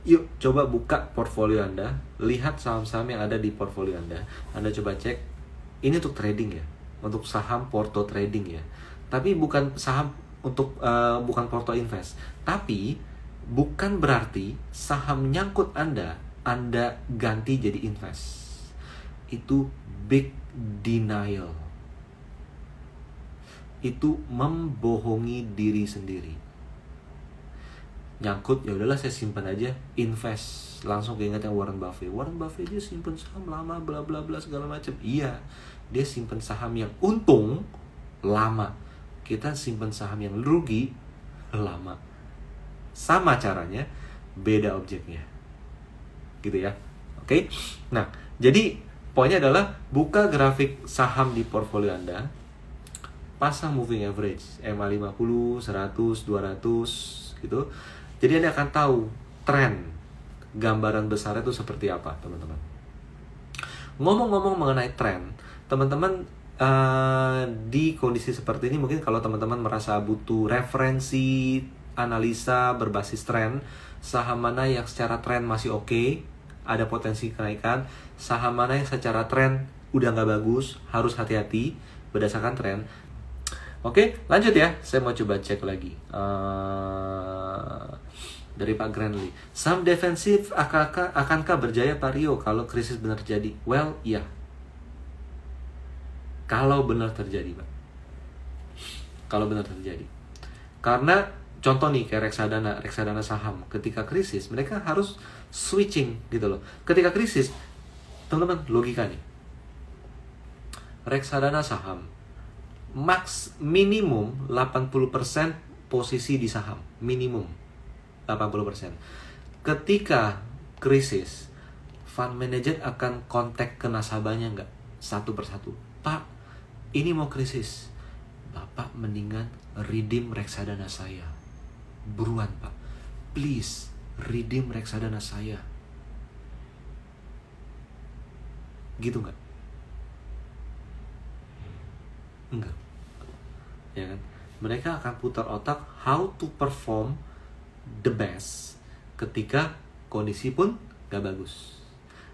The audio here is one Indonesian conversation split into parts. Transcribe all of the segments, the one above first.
Yuk coba buka portfolio Anda, lihat saham-saham yang ada di portfolio Anda. Anda coba cek, ini untuk trading ya, untuk saham porto trading ya. Tapi bukan saham untuk bukan porto invest. Tapi bukan berarti saham nyangkut Anda ganti jadi invest. Itu big denial. Itu membohongi diri sendiri. Nyangkut, ya udahlah saya simpan aja, invest. Langsung keinget yang Warren Buffett. Warren Buffett dia simpan saham lama bla bla bla segala macam. Iya, dia simpan saham yang untung lama. Kita simpan saham yang rugi lama. Sama caranya, beda objeknya. Gitu ya. Oke. Nah, jadi poinnya adalah buka grafik saham di portfolio Anda. Pasang moving average, MA50, 100, 200 gitu. Jadi Anda akan tahu tren, gambaran besarnya itu seperti apa, teman-teman. Ngomong-ngomong mengenai tren, teman-teman di kondisi seperti ini mungkin kalau teman-teman merasa butuh referensi analisa berbasis tren, saham mana yang secara tren masih oke, ada potensi kenaikan, saham mana yang secara tren udah nggak bagus, harus hati-hati berdasarkan tren. Oke, lanjut ya. Saya mau coba cek lagi. Dari Pak Granley. Saham defensif akankah berjaya Pak Rio kalau krisis benar terjadi? Well, iya. Kalau benar terjadi, Pak. Kalau benar terjadi. Karena contoh nih kayak reksadana saham. Ketika krisis, mereka harus switching gitu loh. Ketika krisis, teman-teman, logika nih. Reksadana saham max minimum 80% posisi di saham, minimum 80%. Ketika krisis, fund manager akan kontak ke nasabahnya nggak? Satu persatu. Pak, ini mau krisis. Bapak mendingan redeem reksadana saya. Buruan Pak. Please, redeem reksadana saya. Gitu nggak? Enggak. Ya kan? Mereka akan putar otak how to perform the best ketika kondisi pun gak bagus.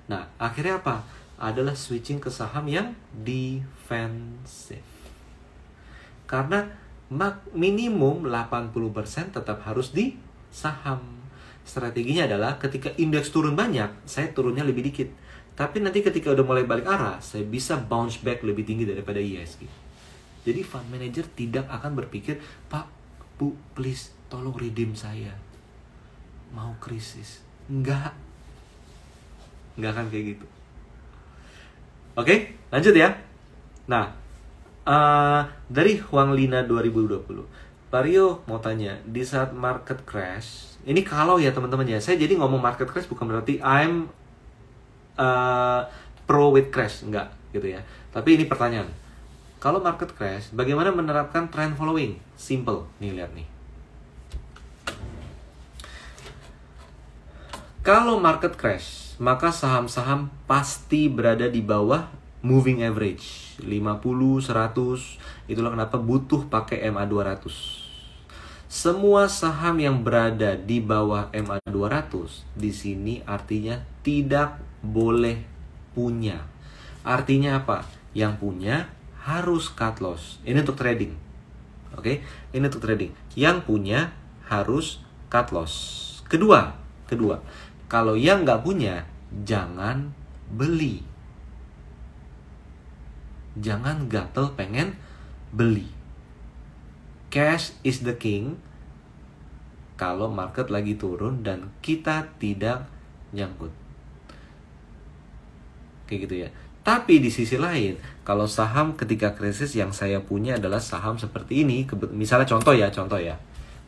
Nah, akhirnya apa? Adalah switching ke saham yang defensif. Karena minimum 80% tetap harus di saham. Strateginya adalah ketika indeks turun banyak, saya turunnya lebih dikit. Tapi nanti ketika udah mulai balik arah, saya bisa bounce back lebih tinggi daripada IHSG. Jadi fund manager tidak akan berpikir, Pak, Bu, please tolong redeem saya. Mau krisis. Enggak akan kayak gitu. Oke, lanjut ya. Nah, dari Huang Lina 2020. Pak Rio mau tanya, di saat market crash, ini kalau ya teman-teman ya, saya jadi ngomong market crash bukan berarti I'm pro with crash, enggak gitu ya. Tapi ini pertanyaan. Kalau market crash, bagaimana menerapkan trend following? Simple, nih lihat nih. Kalau market crash, maka saham-saham pasti berada di bawah moving average 50, 100. Itulah kenapa butuh pakai MA200. Semua saham yang berada di bawah MA200 di sini artinya tidak boleh punya. Artinya apa? Yang punya harus cut loss. Ini untuk trading. Oke, ini untuk trading. Yang punya harus cut loss. Kedua, kalau yang nggak punya, jangan beli. Jangan gatel pengen beli. Cash is the king. Kalau market lagi turun dan kita tidak nyangkut. Kayak gitu ya. Tapi di sisi lain, kalau saham ketika krisis yang saya punya adalah saham seperti ini, misalnya contoh ya,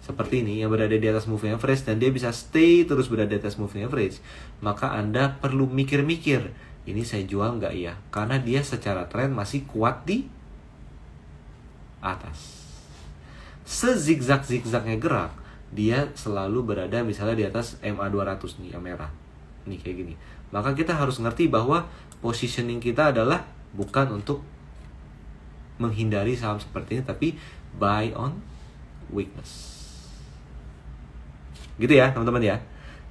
seperti ini yang berada di atas moving average dan dia bisa stay terus berada di atas moving average, maka Anda perlu mikir-mikir, ini saya jual nggak ya? Karena dia secara tren masih kuat di atas. Sezigzag-zigzagnya gerak, dia selalu berada misalnya di atas MA200 nih, yang merah. Nih kayak gini. Maka kita harus ngerti bahwa positioning kita adalah bukan untuk menghindari saham seperti ini, tapi buy on weakness. Gitu ya teman-teman ya.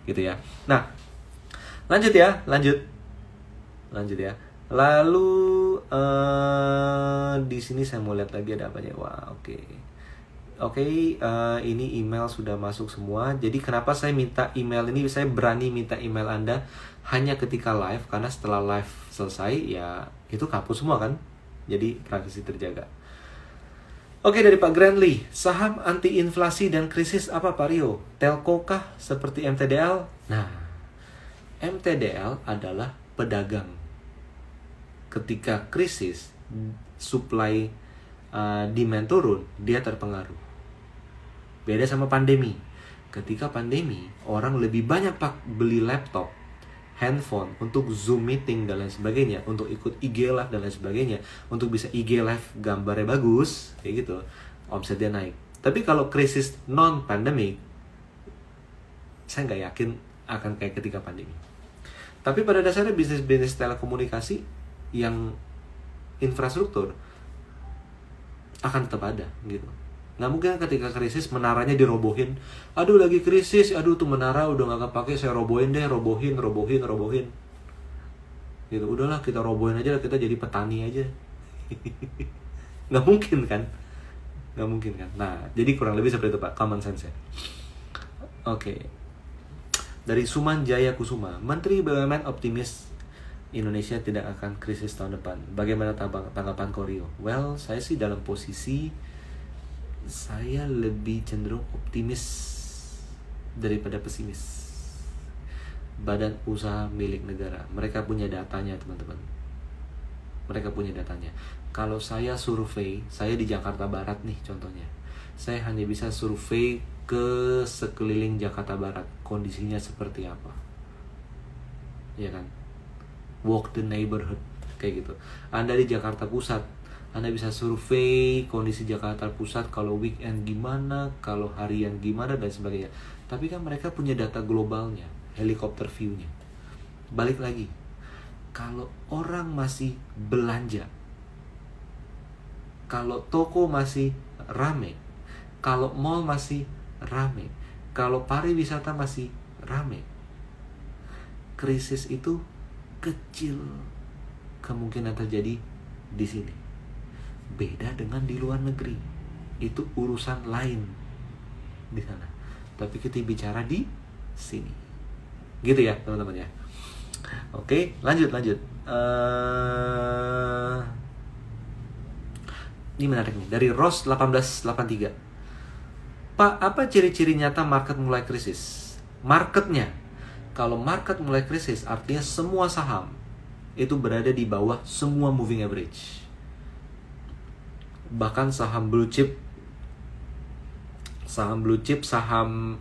gitu ya. Nah, lanjut ya. Lalu di sini saya mau lihat lagi ada apa ya. Wah, oke, ini email sudah masuk semua. Jadi kenapa saya minta email ini? Saya berani minta email Anda hanya ketika live, karena setelah live selesai ya itu kapus semua kan. Jadi privasi terjaga. Oke, dari Pak Grandly, saham anti inflasi dan krisis apa Pak Rio? Telco kah seperti MTDL? Nah, MTDL adalah pedagang. Ketika krisis, supply demand turun, dia terpengaruh. Beda sama pandemi. Ketika pandemi, orang lebih banyak beli laptop, handphone untuk Zoom meeting dan lain sebagainya, untuk ikut IG live dan lain sebagainya, untuk bisa IG live gambarnya bagus, kayak gitu, omsetnya naik. Tapi kalau krisis non pandemic, saya nggak yakin akan kayak ketika pandemi. Tapi pada dasarnya bisnis telekomunikasi yang infrastruktur akan tetap ada gitu. Nggak mungkin ketika krisis menaranya dirobohin. Aduh lagi krisis, aduh tuh menara udah nggak kepake, saya robohin deh, robohin. Gitu, udahlah kita robohin aja, kita jadi petani aja. Nggak mungkin kan? Nah, jadi kurang lebih seperti itu Pak, common sense ya. Oke. Dari Suman Jaya Kusuma, Menteri BUMN optimis Indonesia tidak akan krisis tahun depan. Bagaimana tanggapan Korio? Well, saya sih dalam posisi saya lebih cenderung optimis daripada pesimis. Badan usaha milik negara, mereka punya datanya teman-teman. Kalau saya survei, saya di Jakarta Barat nih contohnya, saya hanya bisa survei ke sekeliling Jakarta Barat, kondisinya seperti apa, ya kan? Walk the neighborhood, kayak gitu. Anda di Jakarta Pusat, Anda bisa survei kondisi Jakarta Pusat, kalau weekend gimana, kalau harian gimana, dan sebagainya. Tapi kan mereka punya data globalnya, helikopter view-nya. Balik lagi, kalau orang masih belanja, kalau toko masih rame, kalau mall masih rame, kalau pariwisata masih rame, krisis itu kecil kemungkinan terjadi di sini. Beda dengan di luar negeri, itu urusan lain di sana. Tapi kita bicara di sini, gitu ya teman-teman ya. Oke, lanjut. Ini menarik nih, dari Ros 1883. Pak, apa ciri-ciri nyata market mulai krisis? Marketnya, kalau market mulai krisis artinya semua saham itu berada di bawah semua moving average. Bahkan saham blue chip, saham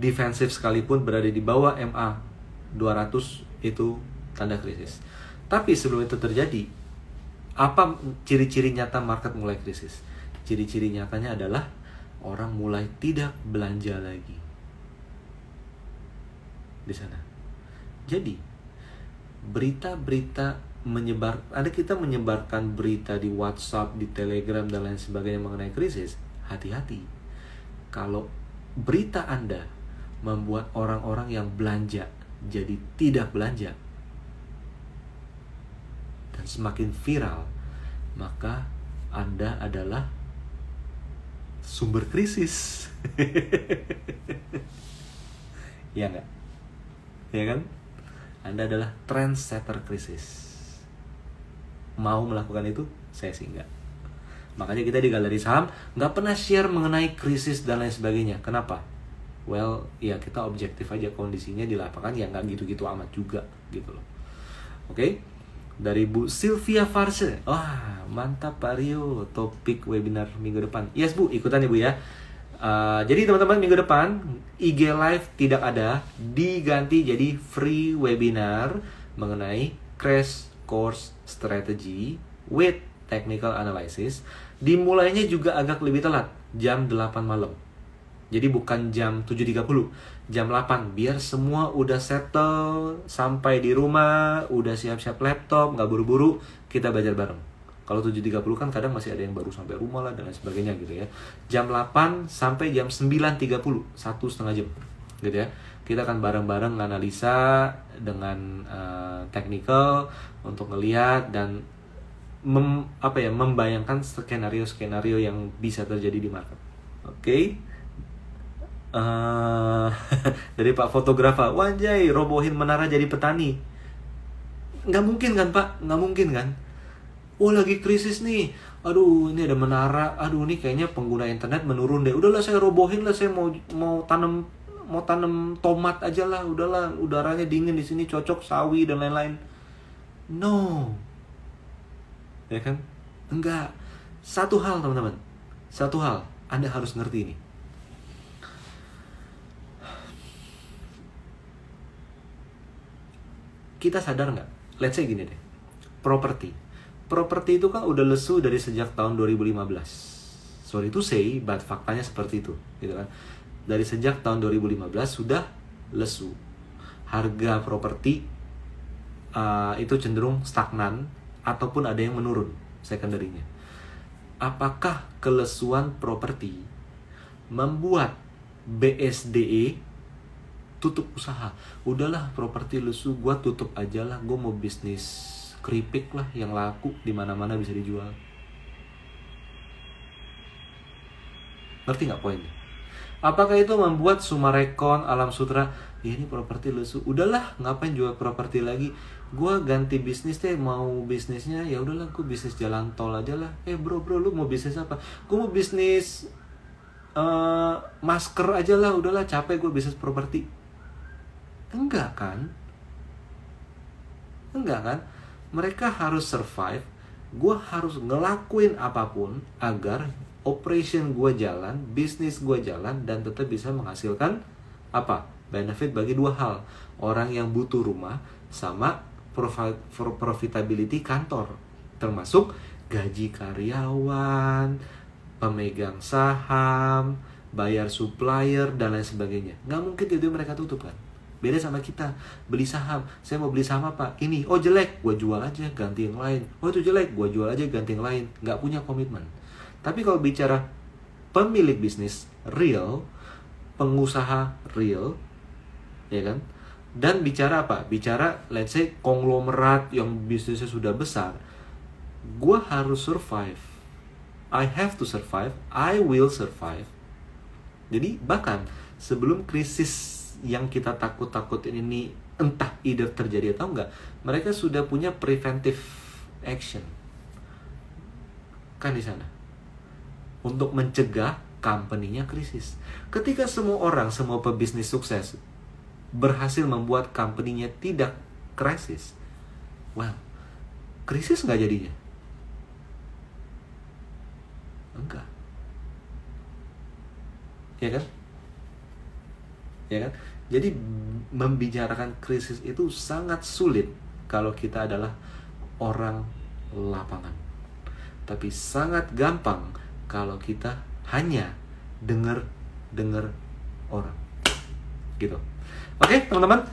defensif sekalipun berada di bawah MA 200, itu tanda krisis. Tapi sebelum itu terjadi, apa ciri-ciri nyata market mulai krisis? Ciri-ciri nyatanya adalah orang mulai tidak belanja lagi di sana. Jadi berita-berita kita menyebarkan berita di WhatsApp, di Telegram dan lain sebagainya mengenai krisis, hati-hati. Kalau berita Anda membuat orang-orang yang belanja jadi tidak belanja dan semakin viral, maka Anda adalah sumber krisis. Ya enggak? Ya kan? Anda adalah trendsetter krisis. Mau melakukan itu? Saya sih enggak. Makanya kita di Galeri Saham nggak pernah share mengenai krisis dan lain sebagainya. Kenapa? Well, ya kita objektif aja, kondisinya di lapangan ya nggak gitu-gitu amat juga gitu loh. Oke? Dari Bu Sylvia Farse. Wah, mantap Pak Rio, topik webinar minggu depan. Yes Bu, ikutan ya Bu ya. Jadi teman-teman, minggu depan IG Live tidak ada, diganti jadi free webinar mengenai crash course strategy with technical analysis. Dimulainya juga agak lebih telat, jam 8 malam. Jadi bukan jam 7.30, jam 8, biar semua udah settle, sampai di rumah, udah siap-siap laptop, nggak buru-buru, kita belajar bareng. Kalau 7.30 kan kadang masih ada yang baru sampai rumah lah dan lain sebagainya gitu ya. Jam 8 sampai jam 9.30, 1,5 jam gitu ya. Kita akan bareng-bareng analisa dengan technical untuk ngelihat dan membayangkan skenario-skenario yang bisa terjadi di market. Oke. Dari Pak Fotografer, wanjay, robohin menara jadi petani. Nggak mungkin kan Pak? Nggak mungkin kan? Oh lagi krisis nih, aduh ini ada menara, aduh ini kayaknya pengguna internet menurun deh. Udahlah saya robohin lah, saya mau tanam tomat aja lah, udahlah udaranya dingin di sini cocok sawi dan lain-lain. No, ya kan? Enggak. Satu hal teman-teman, satu hal Anda harus ngerti ini. Kita sadar nggak? Let's say gini deh, properti itu kan udah lesu dari sejak tahun 2015. Sorry to say, but faktanya seperti itu, gitu kan? Dari sejak tahun 2015 sudah lesu. Harga properti itu cenderung stagnan ataupun ada yang menurun secondary-nya. Apakah kelesuan properti membuat BSDE tutup usaha? Udahlah properti lesu, gua tutup aja lah, gua mau bisnis keripik lah yang laku di mana-mana bisa dijual. Ngerti nggak poinnya? Apakah itu membuat Sumarekon, Alam Sutra, ya ini properti lesu, udahlah ngapain jual properti lagi, gua ganti bisnis deh, mau bisnisnya ya udahlah gua bisnis jalan tol aja lah. Bro lu mau bisnis apa? Gua mau bisnis masker aja lah, udahlah capek gua bisnis properti. Enggak kan? Mereka harus survive. Gue harus ngelakuin apapun agar operation gue jalan, bisnis gue jalan, dan tetap bisa menghasilkan apa? Benefit bagi dua hal. Orang yang butuh rumah sama profitability kantor. Termasuk gaji karyawan, pemegang saham, bayar supplier, dan lain sebagainya. Nggak mungkin itu mereka tutup kan? Beda sama kita, beli saham. Saya mau beli saham apa? Ini, oh jelek, gue jual aja, ganti yang lain. Oh itu jelek, gue jual aja, ganti yang lain. Nggak punya komitmen. Tapi kalau bicara pemilik bisnis real, pengusaha real, ya kan? Dan bicara apa? Bicara, let's say, konglomerat yang bisnisnya sudah besar. Gue harus survive. I have to survive. I will survive. Jadi bahkan sebelum krisis yang kita takut-takutin ini entah either terjadi atau enggak, mereka sudah punya preventive action kan di sana untuk mencegah company-nya krisis. Ketika semua pebisnis sukses berhasil membuat company-nya tidak krisis, well, krisis nggak jadinya? Enggak, ya kan? Jadi membicarakan krisis itu sangat sulit kalau kita adalah orang lapangan. Tapi sangat gampang kalau kita hanya dengar orang. Gitu. Oke, teman-teman.